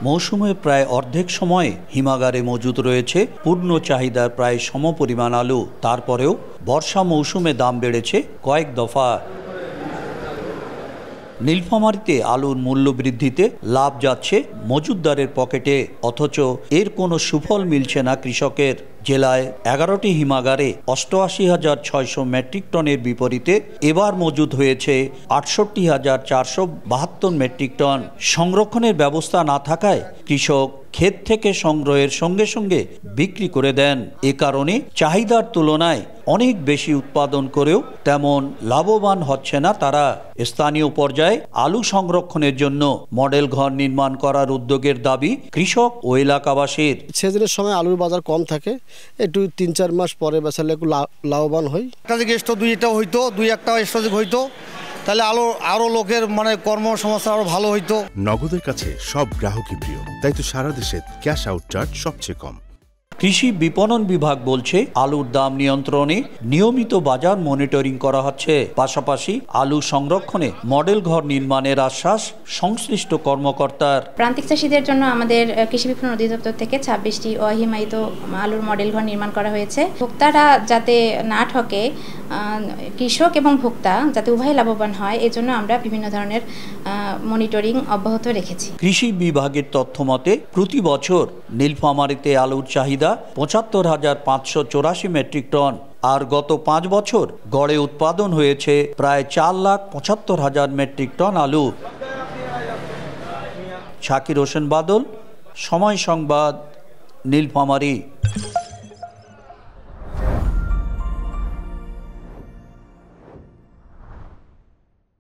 মৌসুমে প্রায় অর্ধেক সময়ে হিমাগারে মজুদ রয়েছে পূর্ণ চাহিদার প্রায় সমপরিমাণ আলু। তারপরেও বর্ষা মৌসুমে দাম বেড়েছে কয়েক দফা। নীলফামারীতে আলুর মূল্য বৃদ্ধিতে লাভ যাচ্ছে মজুতদারের পকেটে, অথচ এর কোনো সুফল মিলছে না কৃষকের। জেলায় 11টি হিমাগারে 88,600 মেট্রিক টনের বিপরীতে এবার মজুদ হয়েছে 68,472 মেট্রিক টন। সংরক্ষণের ব্যবস্থা না থাকায় কৃষক ক্ষেত থেকে সংগ্রহের সঙ্গে সঙ্গে বিক্রি করে দেন। এ কারণে চাহিদার তুলনায় অনেক বেশি উৎপাদন করেও তেমন লাভবান হচ্ছে না তারা। স্থানীয় পর্যায়ে আলু সংরক্ষণের জন্য মডেল ঘর নির্মাণ করার উদ্যোগের দাবি কৃষক ও এলাকাবাসীর। সিজনের সময় আলুর বাজার কম থাকে, একটু 3-4 মাস পরে বেচালে একটু লাভবান হয়। একটা থেকে দুইটা হইতো, দুই একটা স্টোরেজ হইতো, তাহলে আরো লোকের কর্মসংস্থান আরো ভালো হইতো। নগদের কাছে সব গ্রাহকই প্রিয়, তাই তো সারা দেশে ক্যাশ আউট চার্জ সবচেয়ে কম। কৃষি বিপণন বিভাগ বলছে আলুর দাম নিয়ন্ত্রণে নিয়মিত বাজার মনিটরিং করা হচ্ছে। পাশাপাশি আলু সংরক্ষণে মডেল ঘর নির্মাণের আশ্বাস সংশ্লিষ্ট কর্মকর্তার। প্রান্তিক চাষীদের জন্য আমাদের কৃষি বিপণন অধিদপ্তর থেকে 26টি অহিমায়িত আলুর মডেল ঘর নির্মাণ করা হয়েছে। ভোক্তারা যাতে না ঠকে, কৃষক এবং ভোক্তা যাতে উভয় লাভবান হয়, এজন্য আমরা বিভিন্ন ধরনের মনিটরিং অব্যাহত রেখেছি। কৃষি বিভাগের তথ্য মতে প্রতি বছর নীলফামারীতে আলুর চাহিদা ৭৫,৫৮৪ মেট্রিক টন, আর গত 5 বছর গড়ে উৎপাদন হয়েছে প্রায় 4,৭৫,০০০ মেট্রিক টন আলু। শাকির হোসেন বাদল, সময় সংবাদ, নীলফামারী।